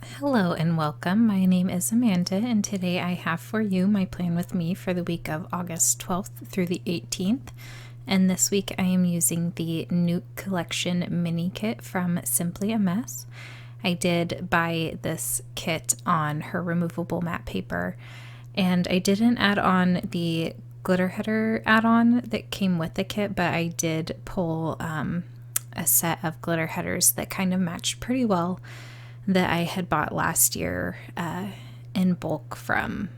Hello and welcome. My name is Amanda, and today I have for you my plan with me for the week of August 12th through the 18th. And this week I am using the Newt Collection mini kit from Simply a Mess. I did buy this kit on her removable matte paper, and I didn't add on the glitter header add-on that came with the kit, but I did pull a set of glitter headers that kind of matched pretty well that I had bought last year in bulk from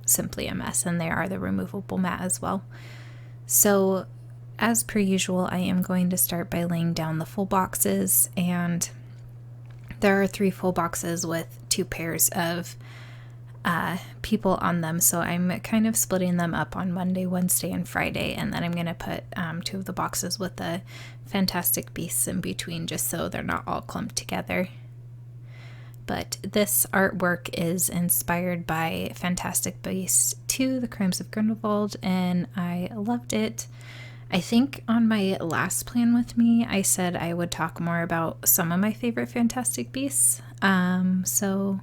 Simply a Mess, and they are the removable matte as well. So as per usual, I am going to start by laying down the full boxes, and there are 3 full boxes with 2 pairs of people on them, so I'm kind of splitting them up on Monday, Wednesday, and Friday, and then I'm going to put 2 of the boxes with the Fantastic Beasts in between, just so they're not all clumped together. But this artwork is inspired by Fantastic Beasts 2, The Crimes of Grindelwald, and I loved it. I think on my last plan with me, I said I would talk more about some of my favorite Fantastic Beasts. So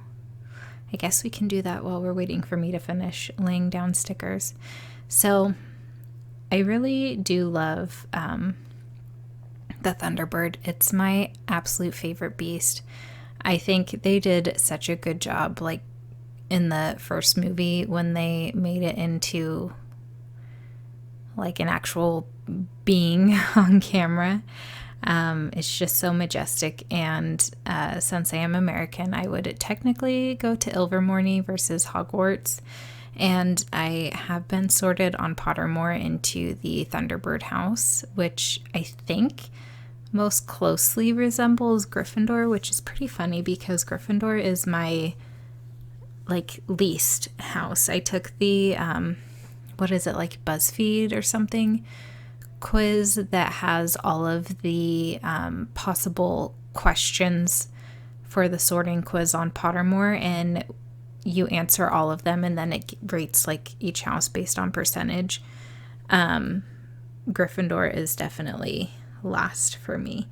I guess we can do that while we're waiting for me to finish laying down stickers. So I really do love the Thunderbird. It's my absolute favorite beast. I think they did such a good job, like in the first movie when they made it into like an actual being on camera. It's just so majestic, and since I am American, I would technically go to Ilvermorny versus Hogwarts, and I have been sorted on Pottermore into the Thunderbird house, which I think most closely resembles Gryffindor, which is pretty funny because Gryffindor is my least house. I took the what is it, like BuzzFeed or something quiz that has all of the possible questions for the sorting quiz on Pottermore, and you answer all of them, and then it rates like each house based on percentage. Gryffindor is definitely last for me,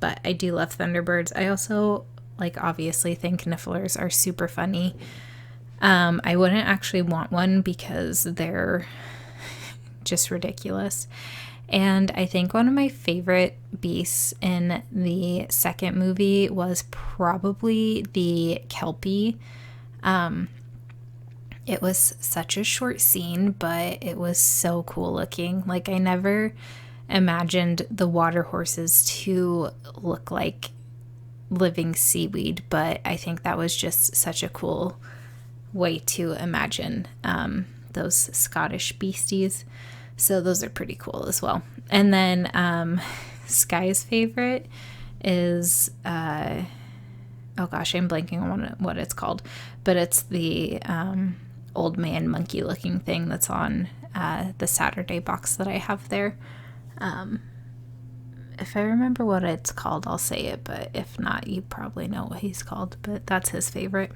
but I do love Thunderbirds. I also obviously think Nifflers are super funny. I wouldn't actually want one because they're just ridiculous, and I think one of my favorite beasts in the second movie was probably the Kelpie. It was such a short scene, but it was so cool looking. I never imagined the water horses to look like living seaweed, but I think that was just such a cool way to imagine those Scottish beasties. So those are pretty cool as well. And then Sky's favorite is oh gosh, I'm blanking on what it's called, but it's the old man monkey looking thing that's on the Saturday box that I have there. If I remember what it's called, I'll say it, but if not, you probably know what he's called, but that's his favorite.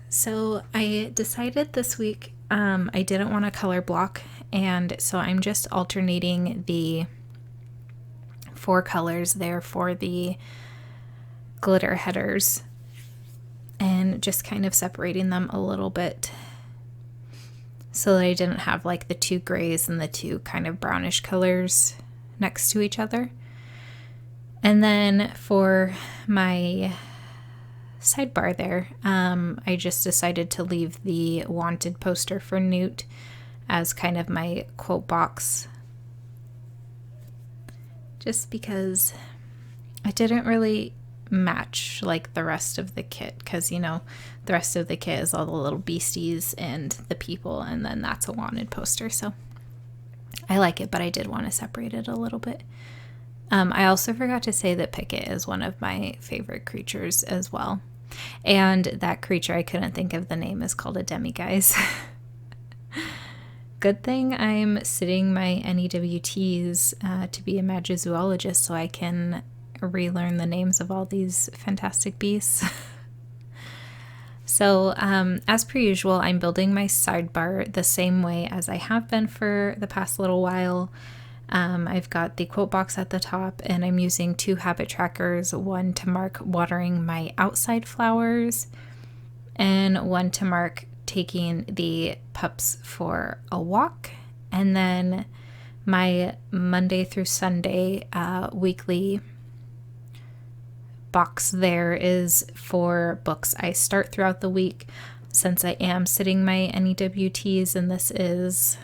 So I decided this week I didn't want to color block, and so I'm just alternating the 4 colors there for the glitter headers and just kind of separating them a little bit so that I didn't have the 2 grays and the 2 kind of brownish colors next to each other. And then for my sidebar there, I just decided to leave the wanted poster for Newt as kind of my quote box, just because it didn't really match the rest of the kit, because the rest of the kit is all the little beasties and the people, and then that's a wanted poster. So I like it, but I did want to separate it a little bit. I also forgot to say that Pickett is one of my favorite creatures as well, and that creature, I couldn't think of the name, is called a demiguise. Good thing I'm sitting my NEWTs to be a magizoologist, so I can relearn the names of all these fantastic beasts. So as per usual, I'm building my sidebar the same way as I have been for the past little while. I've got the quote box at the top, and I'm using 2 habit trackers, one to mark watering my outside flowers and one to mark taking the pups for a walk. And then my Monday through Sunday weekly box there is for books I start throughout the week, since I am sitting my NEWTs, and this is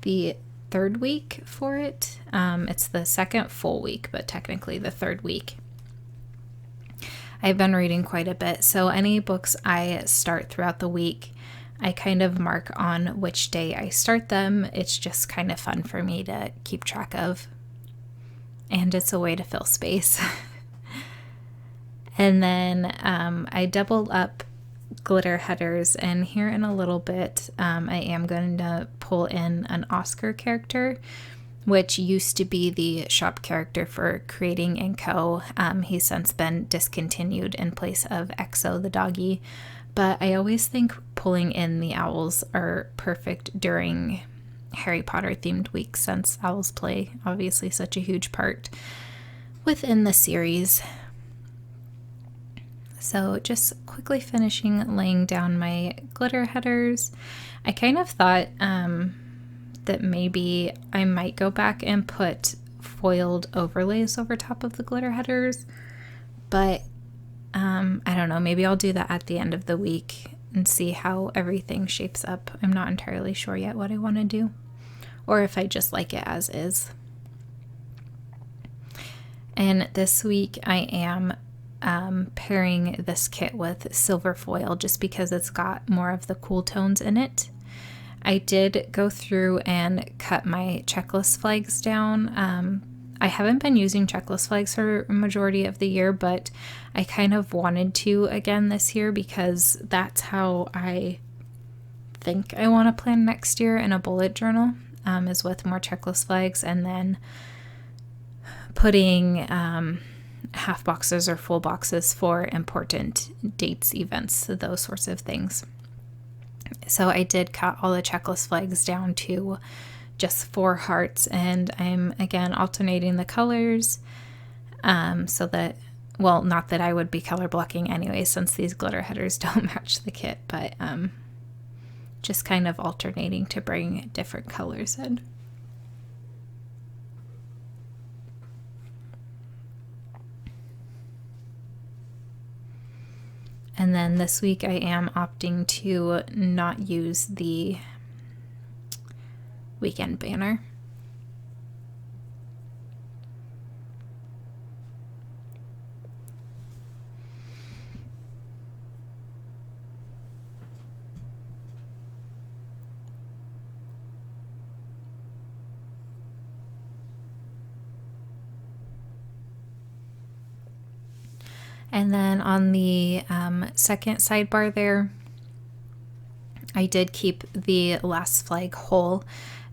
the 3rd week for it. It's the 2nd full week, but technically the 3rd week. I've been reading quite a bit, so any books I start throughout the week, I kind of mark on which day I start them. It's just kind of fun for me to keep track of, and it's a way to fill space. And then I doubled up glitter headers, and here in a little bit I am going to pull in an Oscar character, which used to be the shop character for Creating & Co. He's since been discontinued in place of Exo the doggy, but I always think pulling in the owls are perfect during Harry Potter themed week, since owls play obviously such a huge part within the series. So just quickly finishing laying down my glitter headers. I kind of thought that maybe I might go back and put foiled overlays over top of the glitter headers, but I don't know, maybe I'll do that at the end of the week and see how everything shapes up. I'm not entirely sure yet what I want to do, or if I just like it as is. And this week I am pairing this kit with silver foil just because it's got more of the cool tones in it. I did go through and cut my checklist flags down. I haven't been using checklist flags for a majority of the year, but I kind of wanted to again this year because that's how I think I want to plan next year in a bullet journal, is with more checklist flags, and then putting half boxes or full boxes for important dates, events, those sorts of things. So I did cut all the checklist flags down to just 4 hearts, and I'm again alternating the colors so that, well, not that I would be color blocking anyway since these glitter headers don't match the kit, but just kind of alternating to bring different colors in. And then this week I am opting to not use the weekend banner. And then on the second sidebar there, I did keep the last flag whole,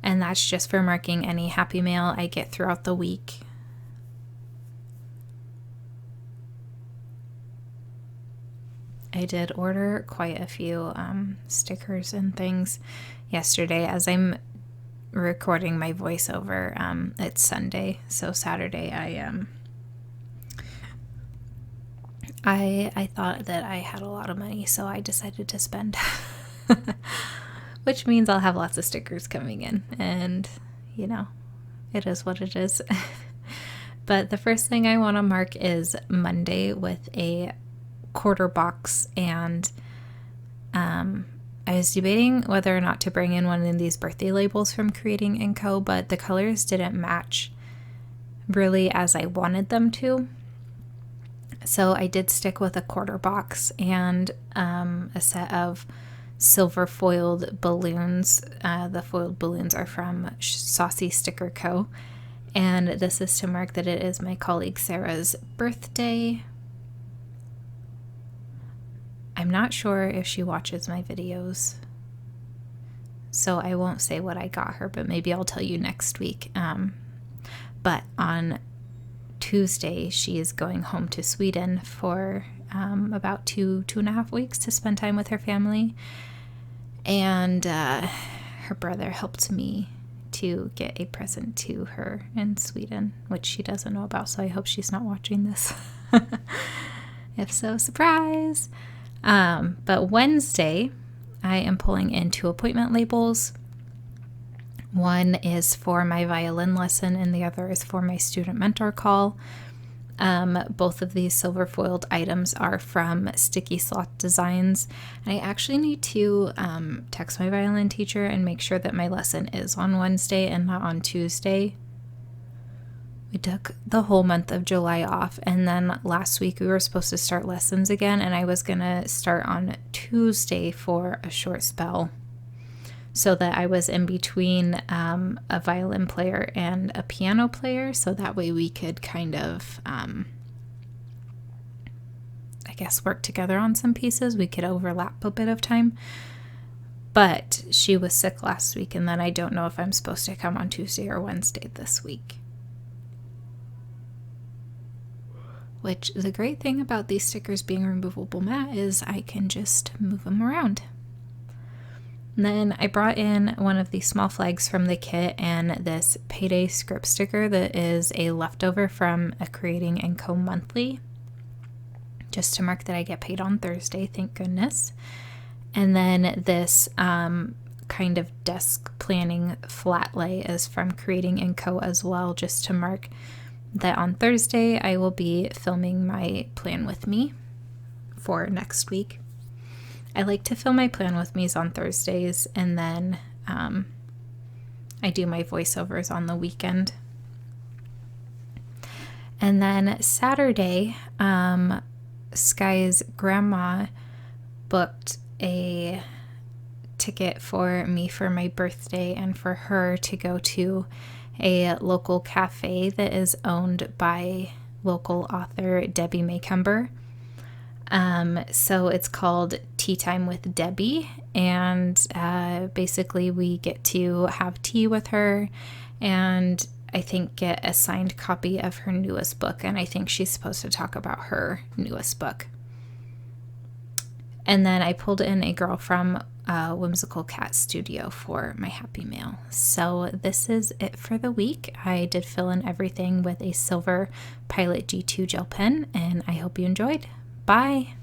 and that's just for marking any happy mail I get throughout the week. I did order quite a few stickers and things yesterday. As I'm recording my voiceover, it's Sunday, so Saturday I thought that I had a lot of money, so I decided to spend, which means I'll have lots of stickers coming in, and you know, it is what it is. But the first thing I want to mark is Monday with a quarter box, and I was debating whether or not to bring in one of these birthday labels from Creating & Co., but the colors didn't match really as I wanted them to. So I did stick with a quarter box and a set of silver foiled balloons. The foiled balloons are from Saucy Sticker Co. And this is to mark that it is my colleague Sarah's birthday. I'm not sure if she watches my videos, so I won't say what I got her, but maybe I'll tell you next week. But on Tuesday, she is going home to Sweden for about 2.5 weeks to spend time with her family. And her brother helped me to get a present to her in Sweden, which she doesn't know about, so I hope she's not watching this. If so, surprise! But Wednesday, I am pulling in 2 appointment labels. One is for my violin lesson and the other is for my student mentor call. Both of these silver foiled items are from Sticky Sloth Designs. And I actually need to text my violin teacher and make sure that my lesson is on Wednesday and not on Tuesday. We took the whole month of July off, and then last week we were supposed to start lessons again, and I was going to start on Tuesday for a short spell so that I was in between a violin player and a piano player, so that way we could kind of, I guess, work together on some pieces. We could overlap a bit of time. But she was sick last week, and then I don't know if I'm supposed to come on Tuesday or Wednesday this week. Which, the great thing about these stickers being removable matte is I can just move them around. And then I brought in one of these small flags from the kit and this payday script sticker that is a leftover from a Creating & Co. monthly, just to mark that I get paid on Thursday, thank goodness. And then this kind of desk planning flat lay is from Creating & Co. as well, just to mark that on Thursday I will be filming my plan with me for next week. I like to film my plan with me's on Thursdays, and then I do my voiceovers on the weekend. And then Saturday, Sky's grandma booked a ticket for me for my birthday and for her to go to a local cafe that is owned by local author Debbie Maycumber. So it's called Tea Time with Debbie, and basically we get to have tea with her and I think get a signed copy of her newest book, and I think she's supposed to talk about her newest book. And then I pulled in a girl from Whimsical Cat Studio for my Happy Mail. So this is it for the week. I did fill in everything with a silver Pilot G2 gel pen, and I hope you enjoyed. Bye!